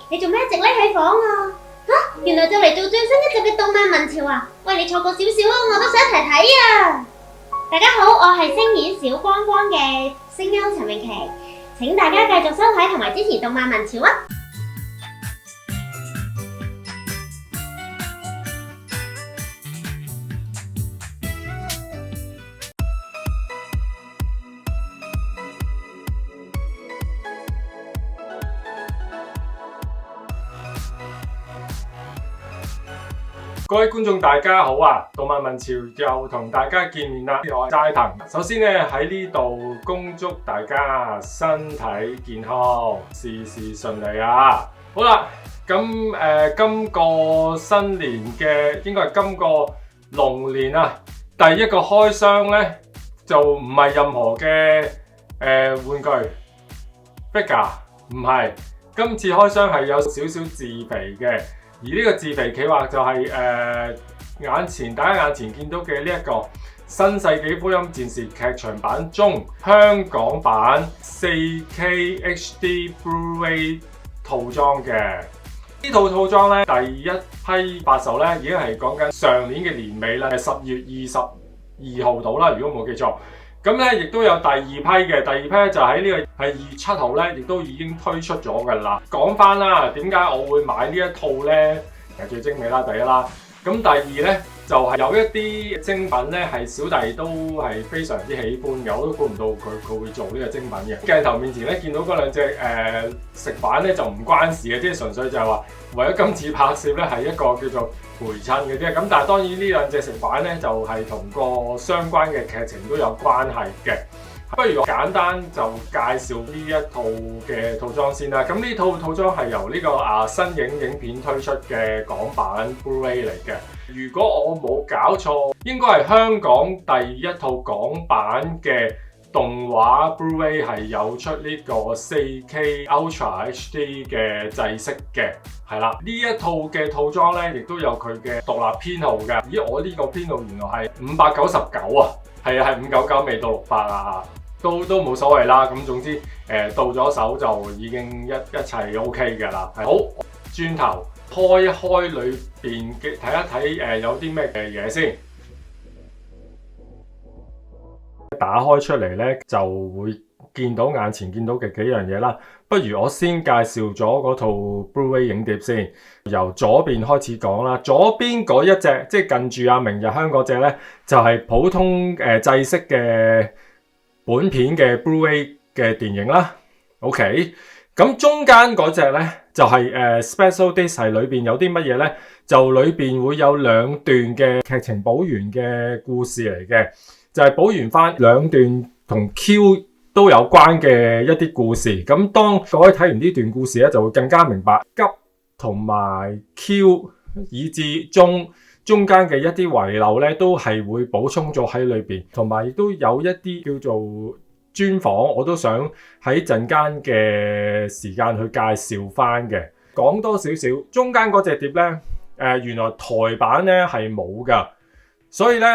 你做咩一直匿喺房啊？原來就嚟做最新一集嘅動漫文潮啊！喂，你錯過少少啊，我都想一齊睇啊！大家好，我係聲演小光光嘅聲優陳詠琪，請大家繼續收睇同埋支持動漫文潮啊！各位觀眾大家好啊！動漫文潮又同大家見面啦，我係齋藤。首先咧喺呢度恭祝大家身體健康，事事順利啊！好啦，咁今個新年嘅應該係今個龍年啊，第一個開箱咧就唔係任何嘅玩具 figure， 唔係，今次開箱係有少少自肥嘅。而呢個自肥企劃就係大家眼前見到嘅呢一個《新世紀福音戰士》劇場版中香港版 4K HD Blu-ray 套裝嘅。呢套套裝咧，第一批發售咧已經係講緊上年嘅年尾啦，10月22號到啦，如果冇記錯。咁咧亦都有第二批嘅，第二批咧就喺呢個係2月7號咧，亦都已經推出咗㗎啦。講翻啦，點解我會買呢一套咧？係最精美啦，第一啦。咁第二咧就係有一啲精品咧，係小弟都係非常之喜歡嘅，我都估唔到佢會做呢個精品嘅。鏡頭面前咧見到嗰兩隻食板咧就唔關事嘅，即係純粹就係話為咗今次拍攝咧係一個叫做陪襯嘅啫。咁但係當然呢兩隻食板咧就係同個相關嘅劇情都有關係嘅。不如我簡單就介紹呢一套嘅套裝先啦。咁呢套套裝係由呢個新影片推出嘅港版 Blu-ray 嚟嘅。如果我冇搞錯，應該係香港第一套港版嘅動畫 Blu-ray 係有出呢個 4K Ultra HD 嘅製式嘅，係啦。呢一套嘅套裝咧，亦都有佢嘅獨立編號嘅。咦，我呢個編號原來係599啊，係啊，係599未到600啊，都冇所謂啦。咁總之到咗手就已經一切 OK 㗎啦。好，轉頭開一開裏邊嘅睇一睇有啲咩嘅嘢先。打開出嚟咧，就會眼前見到嘅幾樣嘢啦。不如我先介紹咗嗰套 Blu-ray 影碟先，由左邊開始講啦。左邊嗰一隻，即係近住明日香嗰隻咧，就係普通製式嘅本片嘅 Blu-ray 嘅電影啦。OK， 咁中間嗰隻咧就係Special Disc， 係裏邊有啲乜嘢咧？就裏邊會有兩段嘅劇情補完嘅故事嚟嘅。就係補完翻兩段同 Q 都有關嘅一啲故事，咁當各位睇完呢段故事咧，就會更加明白急同埋 Q 以至中間嘅一啲遺漏咧，都係會補充咗喺裏邊，同埋亦都有一啲叫做專訪，我都想喺陣間嘅時間去介紹翻嘅。講多少少，中間嗰隻碟咧，原來台版咧係冇噶，所以咧。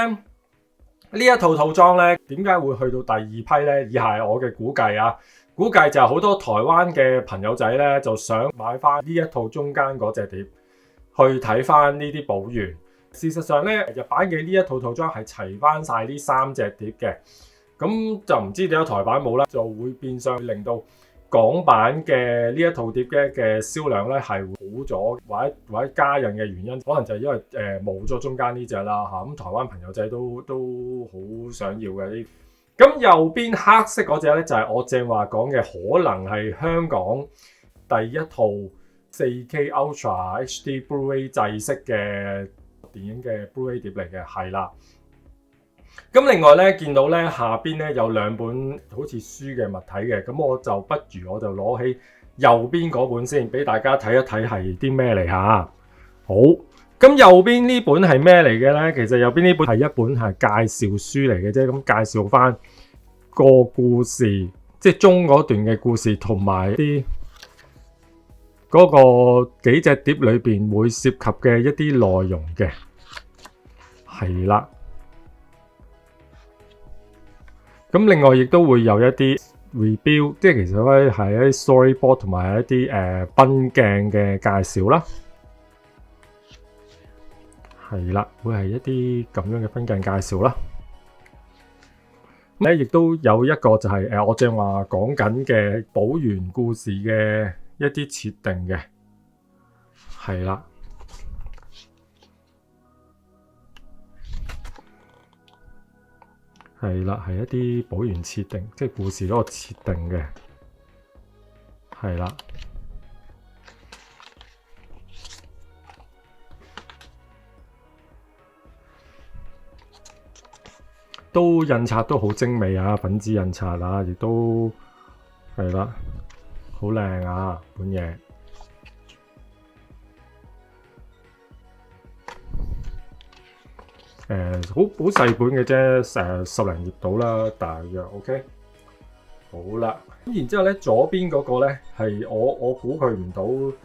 呢一套套裝咧，點解會去到第二批咧？以下係我嘅估計啊，估計就係好多台灣嘅朋友仔咧，就想買翻呢一套中間嗰隻碟去睇翻呢啲補完。事實上咧，日版嘅呢一套套裝係齊翻晒呢3隻碟嘅，咁就唔知點解台版冇啦，就會變相令到港版嘅呢一套碟嘅銷量咧係好咗，或者加印嘅原因，可能就係因為冇咗中間呢隻啦嚇。咁台灣朋友仔都好想要嘅呢。咁右邊黑色嗰隻咧就係我正話講嘅，可能係香港第一套 4K Ultra HD Blu-ray 製式嘅電影嘅 Blu-ray 碟嚟嘅，係啦。咁另外咧，見到咧下邊咧有兩本好似書嘅物體嘅，咁我就攞起右邊嗰本先，俾大家睇一睇係啲咩嚟嚇。好，咁右邊呢本係咩嚟嘅咧？其實右邊呢本係一本係介紹書嚟嘅啫，咁介紹翻個故事，即係中嗰段嘅故事，同埋啲嗰個幾隻碟裏邊會涉及嘅一啲內容嘅，係啦。咁另外亦都會有一啲 rebuild， 即係其實可以係一啲 storyboard 同埋一啲分鏡嘅介紹啦。係啦，會係一啲咁樣嘅分鏡介紹啦。亦都有一個就係我正話講緊嘅補完故事嘅一啲設定嘅，係啦，係啦，係一啲補完設定，即係故事嗰個設定嘅，係啦。都印刷都好精美啊，粉紙印刷啊，亦都係啦，好靚啊本嘢。好細本嘅啫，10零頁到啦，大約 OK。好啦，咁然之後咧，左邊嗰個咧係我估佢唔到。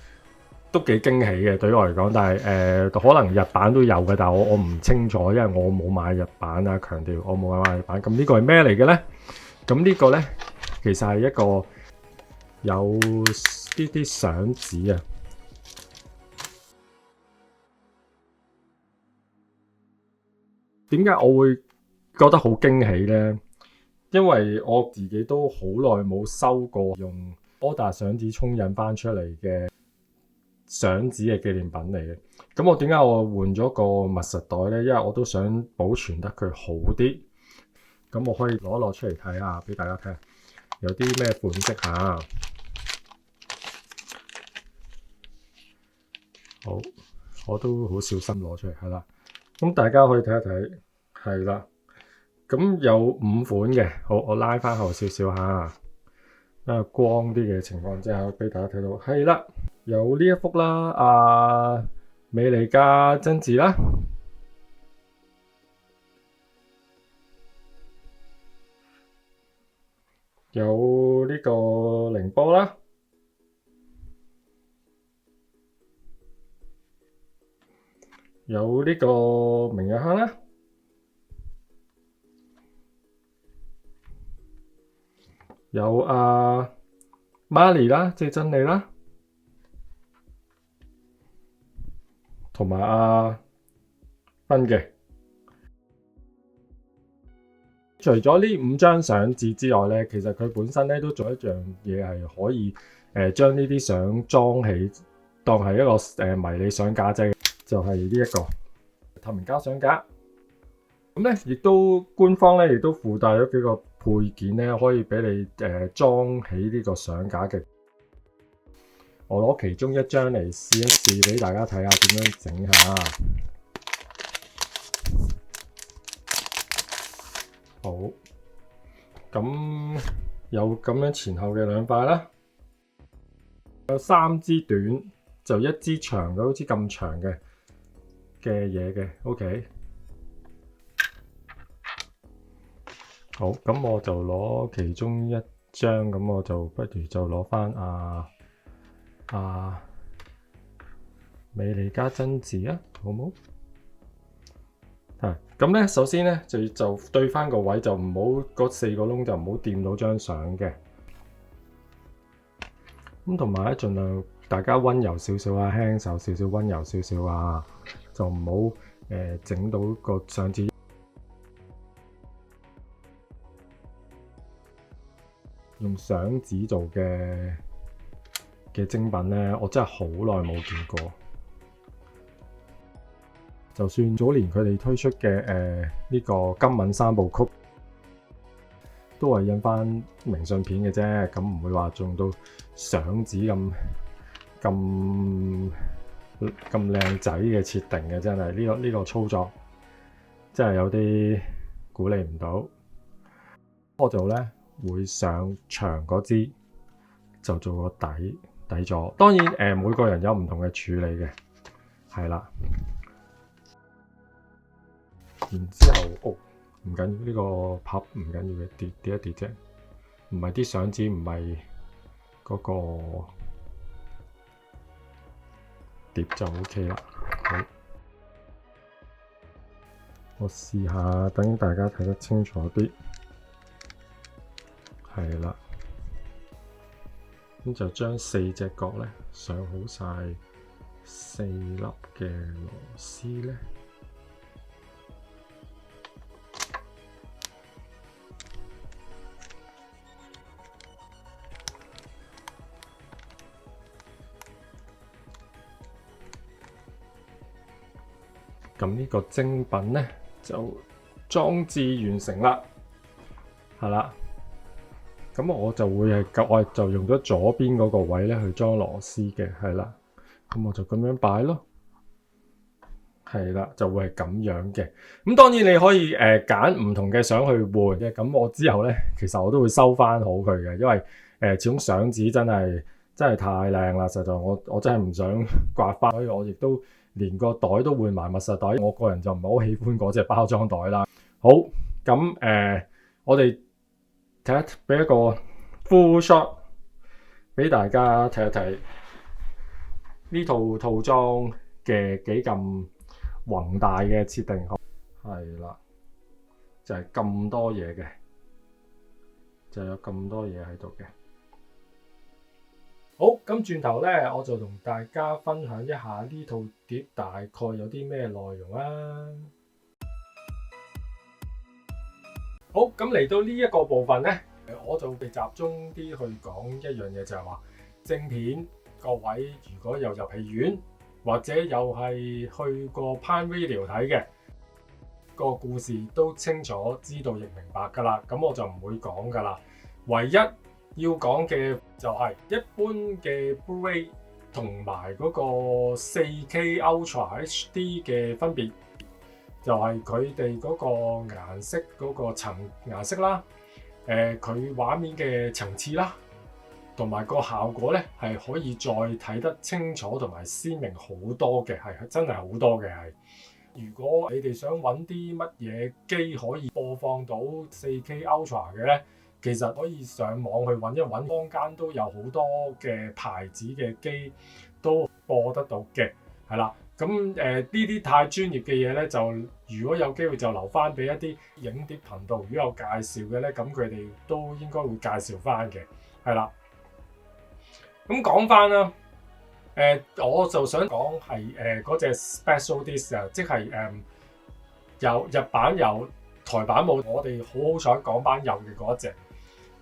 都幾驚喜嘅，對於我嚟講，但係可能日版都有嘅，但係我唔清楚，因為我冇買日版啊，強調我冇買日版。咁呢個係咩嚟嘅咧？咁呢個咧其實係一個有呢啲相紙啊。點解我會覺得好驚喜咧？因為我自己都好耐冇收過用柯達相紙沖印翻出嚟嘅相紙嘅紀念品嚟嘅。咁我點解我換咗個密實袋呢？因為我都想保存得佢好啲。咁我可以攞出嚟睇下，俾大家睇下有啲咩款式吓。好，我都好小心攞出嚟，係啦。咁大家可以睇一睇，係啦。咁有5款嘅，好，我拉翻後少少吓，光啲嘅情況之下，俾大家睇到，係啦。有呢一幅啦，美利加真嗣啦，有呢個凌波啦，有呢個明日香啦，有瑪莉啦，即係真理啦。同埋分嘅，除咗呢5張相紙之外咧，其實佢本身咧都做一樣嘢係可以將呢啲相裝起，當係一個迷你相架啫，就係呢一個透明膠相架。咁咧，亦都官方咧亦都附帶咗幾個配件咧，可以俾你裝起呢個相架嘅。我攞其中一張嚟試一試，俾大家睇下點樣整下。好，咁有咁樣前後嘅2塊啦，有3支短，就1支長嘅，好似咁長嘅嘢嘅。OK， 好，咁我就攞其中一張，咁我就不如就攞翻美利加真嗣啊，好冇？咁咧，首先咧就對翻個位，就唔好嗰4個窿就唔好掂到張相嘅。咁同埋咧，盡量大家溫柔少少啊，輕手少少，溫柔少少啊，就唔好整到個相紙。用相紙做嘅精品咧，我真係好耐冇見過。就算早年佢哋推出嘅呢個金敏3部曲，都係印翻明信片嘅啫，咁唔會話用到相紙咁靚仔嘅設定嘅，真係呢個操作真係有啲鼓勵唔到。我就咧會上長嗰支就做個底座，當然每個人有唔同嘅處理嘅，係啦。然之後唔緊要，呢個拍唔緊要嘅，跌一跌啫，唔係啲相紙，唔係嗰個碟就 OK 啦。好，我試下等大家睇得清楚啲，係啦。咁就將4隻角咧上好晒4粒嘅螺絲咧。咁呢個精品咧就裝置完成啦，係啦。咁我就會我就用咗左邊嗰個位咧去裝螺絲嘅，係啦。咁我就咁樣擺咯，係啦，就會係咁樣嘅。咁當然你可以揀唔同嘅相去換嘅。咁我之後咧，其實我都會收翻好佢嘅，因為始終相紙真係太靚啦，實在我真係唔想刮翻，所以我亦都連個袋都換埋密實袋。我個人就唔係好喜歡嗰隻包裝袋啦。好，咁我哋俾一個 full shot 俾大家睇一睇呢套套裝嘅幾咁宏大嘅設定，係啦，就係咁多嘢嘅，就有咁多嘢喺度嘅。好，咁轉頭咧，我就同大家分享一下呢套碟大概有啲咩內容啦。好，咁嚟到呢一個部分咧，我就會集中啲去講一樣嘢，就係話正片各位如果有入戲院或者又係去過 Prime Video 睇嘅，個故事都清楚知道亦明白噶啦，咁我就唔會講噶啦。唯一要講嘅就係一般嘅 Blu-ray 同埋嗰個 4K Ultra HD 嘅分別。就係佢哋嗰個顏色嗰個顏色啦，佢畫面嘅層次啦，同埋個效果咧係可以再睇得清楚同埋鮮明好多嘅，係真係好多嘅係。如果你哋想揾啲乜嘢機可以播放到 4K Ultra 嘅咧，其實可以上網去揾一揾，坊間都有好多嘅牌子嘅機都播得到嘅，係啦。咁呢啲太專業嘅嘢咧，就如果有機會就留翻俾一啲影碟頻道，如果有介紹嘅咧，咁佢哋都應該會介紹翻嘅，係啦。咁講翻啦，我就想講係嗰隻 Special Disc 啊，即係有日版有，台版冇，我哋好彩講翻有嘅嗰一隻。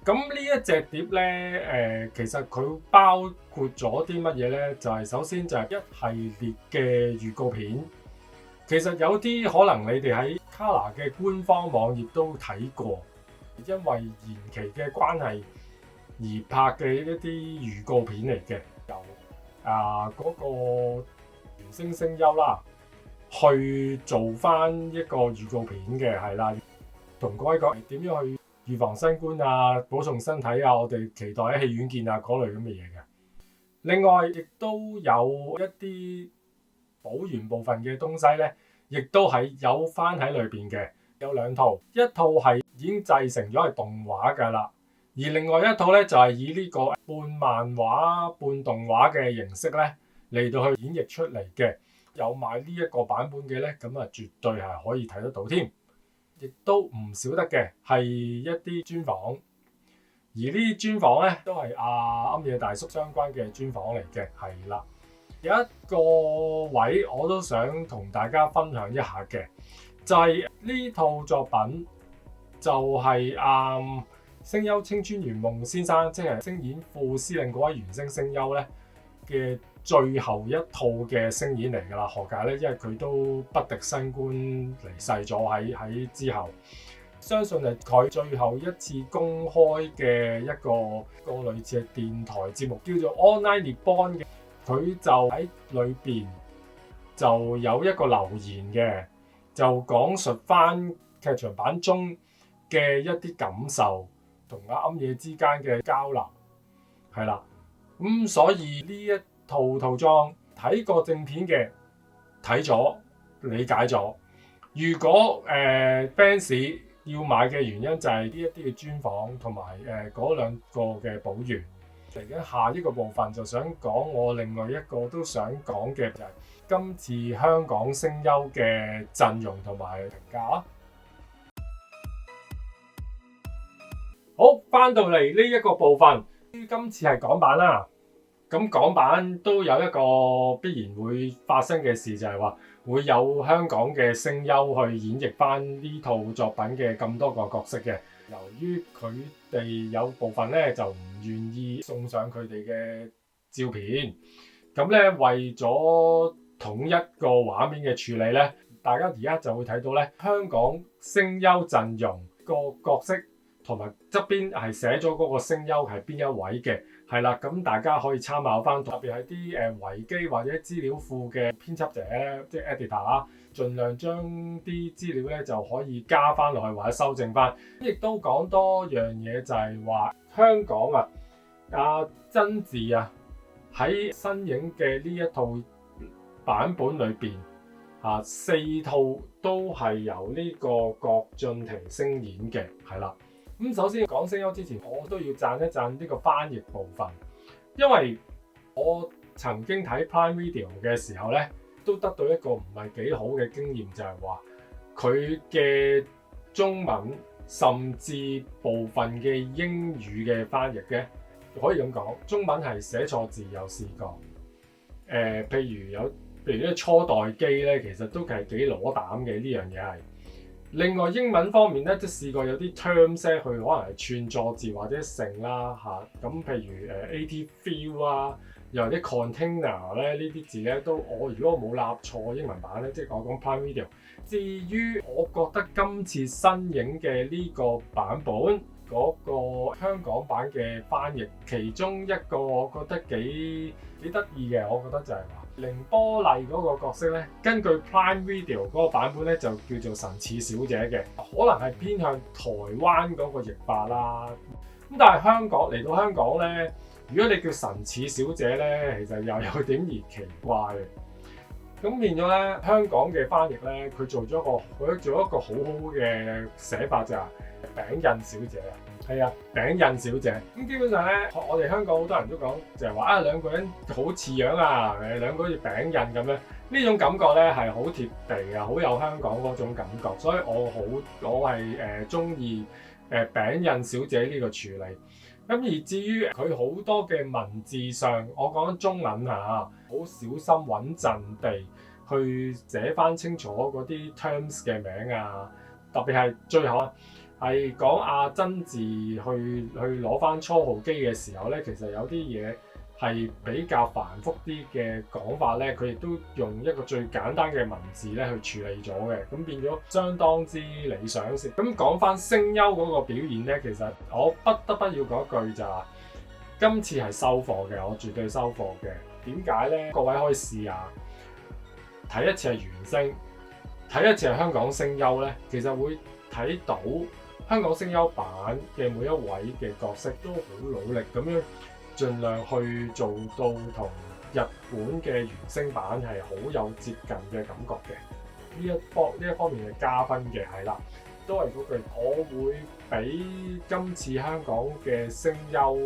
咁呢一隻碟咧，其實佢包括咗啲乜嘢咧？就係首先就係一系列嘅預告片。其實有啲可能你哋喺 Color 嘅官方網頁都睇過，因為延期嘅關係而拍嘅一啲預告片嚟嘅，由嗰個原聲聲優啦，去做翻一個預告片嘅，係啦，同各位講點樣去預防新冠啊，保重身體啊，我哋期待喺戲院見啊，嗰類咁嘅嘢嘅。另外，亦都有一啲補完部分嘅東西咧，亦都係有翻喺裏邊嘅。有2套，一套係已經製成咗係動畫㗎啦，而另外一套咧就係以呢個半漫畫半動畫嘅形式咧嚟到去演繹出嚟嘅。有買呢一個版本嘅咧，咁啊絕對係可以睇得到添。亦都唔少得嘅係一啲專訪，而呢啲專訪咧都係庵野大叔相關嘅專訪嚟嘅，係啦。有一個位我都想同大家分享一下嘅，就係呢套作品就係聲優青川圓夢先生，即係聲演副司令嗰位原聲聲優咧嘅最後一套嘅聲演嚟㗎啦。何解咧？因為佢都不敵新冠離世咗喺之後，相信係佢最後一次公開嘅一個類似係電台節目，叫做 Online Nippon 嘅。佢就喺裏邊就有一個留言嘅，就講述翻劇場版中嘅一啲感受同庵野之間嘅交流，係啦。咁所以呢一套套裝睇過正片嘅睇咗理解咗。如果fans 要買嘅原因就係呢一啲嘅專訪同埋嗰2個嘅補完。嚟緊下一個部分就想講我另外一個都想講嘅就係今次香港聲優嘅陣容同埋評價。好，翻到嚟呢一個部分，於今次係港版啦，咁港版都有一個必然會發生嘅事，就係話會有香港嘅聲優去演繹翻呢套作品嘅咁多個角色嘅。由於佢哋有部分咧就唔願意送上佢哋嘅照片，咁咧為咗統一個畫面嘅處理咧，大家而家就會睇到咧香港聲優陣容個角色同埋側邊係寫咗嗰個聲優係邊一位嘅，係啦，咁大家可以參考翻，特別係啲維基或者資料庫嘅編輯者，即係 editor 啦，盡量將啲資料咧就可以加翻落去或者修正翻。亦都講多樣嘢，就係話香港啊，阿真治啊喺新影嘅呢一套版本裏邊，4套都係由呢個郭晉婷聲演嘅，係啦。咁首先講聲優之前，我都要讚一讚呢個翻譯部分，因為我曾經睇 Prime Video 嘅時候咧，都得到一個唔係幾好嘅經驗，就係話佢嘅中文甚至部分嘅英語嘅翻譯嘅，可以咁講，中文係寫錯字有試過。譬如呢初代機咧，其實都係幾攞膽嘅呢樣嘢係。另外英文方面咧，都試過有啲 terms 佢可能係串錯字或者成啦嚇。咁譬如AT feel 啊，又或者 container 咧呢啲字咧，都如果我冇立錯英文版咧，即係我講 Prime Video。至於我覺得今次新影嘅呢個版本嗰個香港版嘅翻譯，其中一個我覺得幾得意嘅，我覺得就係話凌波麗嗰個角色咧，根據 Prime Video 嗰個版本咧就叫做神似小姐嘅，可能係偏向台灣嗰個譯法啦。咁但係嚟到香港咧，如果你叫神似小姐咧，其實又有點而奇怪嘅。咁變咗咧，香港嘅翻譯咧，佢做咗一個好好嘅寫法，就係餅印小姐啊，係啊，餅印小姐。咁基本上咧，我哋香港好多人都講就係話兩個人好似樣啊，兩個好似餅印咁樣，呢種感覺咧係好貼地啊，好有香港嗰種感覺，所以我係中意餅印小姐呢個處理。咁而至於佢好多嘅文字上，我講緊中文好小心穩陣地去寫翻清楚嗰啲 terms 嘅名啊，特別係最後係講阿真治去攞翻初號機嘅時候咧，其實有啲嘢係比較繁複啲嘅講法咧，佢亦都用一個最簡單嘅文字咧去處理咗嘅，咁變咗相當之理想先。咁講翻聲優嗰個表現咧，其實我不得不要講一句就係，今次係收貨嘅，我絕對收貨嘅。點解咧？各位可以試下睇一次係原聲，睇一次係香港聲優咧，其實會睇到香港聲優版嘅每一位嘅角色都好努力咁樣，盡量去做到同日本嘅原聲版係好有接近嘅感覺嘅。呢一方面嘅加分嘅係啦，都係嗰句，我會俾今次香港嘅聲優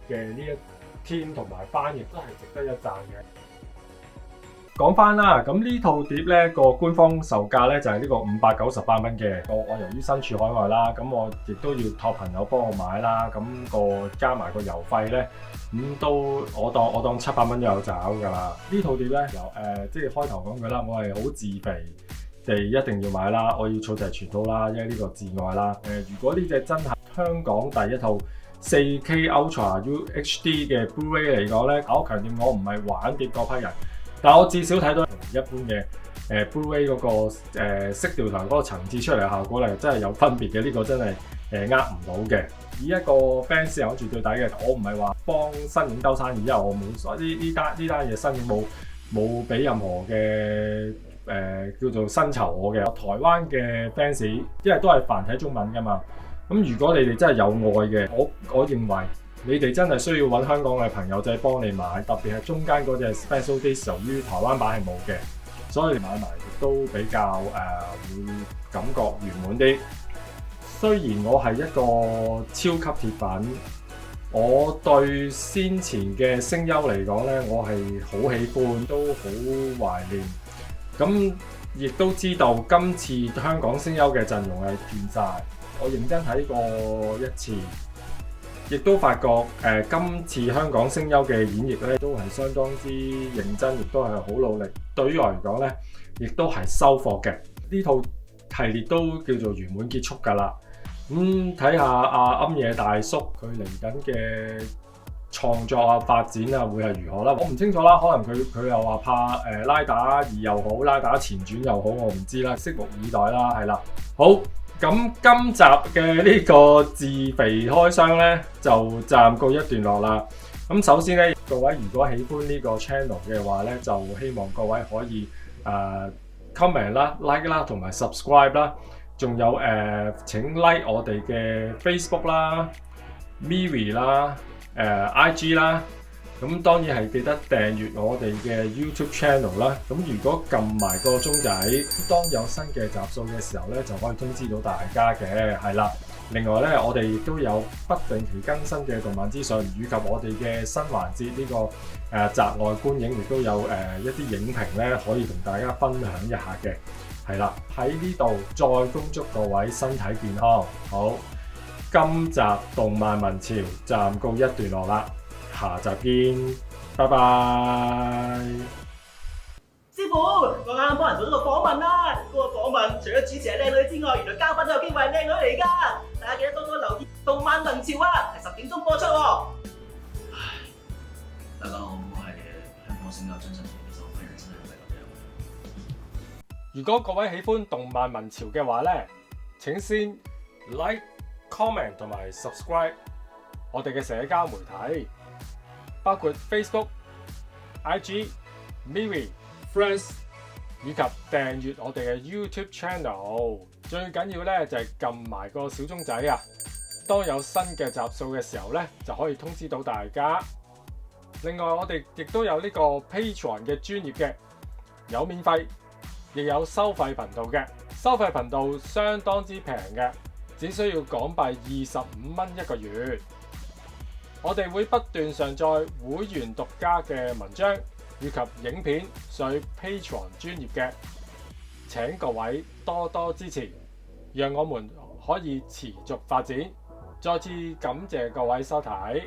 嘅呢一 team 同埋翻譯都係值得一讚嘅。講翻啦，咁呢套碟咧個官方售價咧就係呢個598蚊嘅。我由於身處海外啦，咁我亦都要託朋友幫我買啦，咁個加埋個郵費咧，都我當700蚊都有找㗎啦。呢套碟咧即係開頭講句啦，我係好自肥地一定要買啦，我要儲齊全套啦，因為呢個至愛啦。如果呢隻真係香港第一套 4K Ultra UHD 嘅 Blu-ray 嚟講咧，我強調我唔係玩碟嗰批人。但我至少睇到同一般嘅Blu-ray 嗰個色調同嗰個層次出嚟嘅效果咧，真係有分別嘅。呢個真係唔到嘅。以一個 fans 係我絕對抵嘅，我唔係話幫新影兜生意，因為我冇所以呢單嘢新影冇俾任何嘅叫做薪酬我嘅。台灣嘅 fans 因為都係繁體中文㗎嘛，咁如果你哋真係有愛嘅，我認為你哋真係需要揾香港嘅朋友仔幫你買，特別係中間嗰隻 Special Days，由於台灣版係冇嘅，所以你買埋亦都比較會感覺圓滿啲。雖然我係一個超級鐵粉，我對先前嘅聲優嚟講呢，我係好喜歡，都好懷念。咁亦都知道今次香港聲優嘅陣容係斷晒，我認真睇過一次。亦都發覺今次香港聲優嘅演繹咧都係相當之認真，亦都係好努力。對於我嚟講咧，亦都係收穫嘅。呢套系列都叫做圓滿結束㗎啦。睇下阿庵野大叔佢嚟緊嘅創作啊、發展啊會係如何啦？我唔清楚啦，可能佢又話拍拉打2又好，拉打前傳又好，我唔知啦，拭目以待啦，係啦。好，咁今集嘅呢個自肥開箱呢，就暫告一段落啦。咁首先呢，各位如果喜歡呢個 channel 嘅話呢，就希望各位可以comment 啦、like 啦同埋 subscribe 啦。仲有請 like 我哋嘅 Facebook 啦、MeWe 啦、IG 啦，咁當然係記得訂閱我哋嘅 YouTube channel 啦。咁如果撳埋個鐘仔，當有新嘅集數嘅時候咧，就可以通知到大家嘅，係啦。另外咧，我哋亦都有不定期更新嘅動漫資訊，以及我哋嘅新環節呢個宅外觀影，亦都有一啲影評咧，可以同大家分享一下嘅。係啦，喺呢度再恭祝各位身體健康。好，今集動漫文潮暫告一段落啦，下集見，拜拜。師傅，我啱啱幫人做咗個訪問啦。嗰個訪問除咗主持係靚女之外，原來嘉賓都有機會係靚女嚟㗎。大家記得多多留意動漫文潮啊，係10點鐘播出喎。唉，大家好，我係香港聲優張振宇，其實我個人真係唔係咁樣。如果各位喜歡動漫文潮嘅話咧，請先 like、comment 同埋 subscribe 我哋嘅社交媒體，包括 Facebook、IG、MeWe、Friends 以及訂閱我哋嘅 YouTube channel。最緊要咧就係撳埋個小鐘仔啊！當有新嘅集數嘅時候咧，就可以通知到大家。另外，我哋亦都有呢個 Patreon 嘅專頁嘅，有免費，亦有收費頻道嘅。收費頻道相當之平嘅，只需要港幣25蚊一個月。我哋會不斷上載會員獨家嘅文章以及影片上 Patreon 專頁嘅，請各位多多支持，讓我們可以持續發展。再次感謝各位收睇。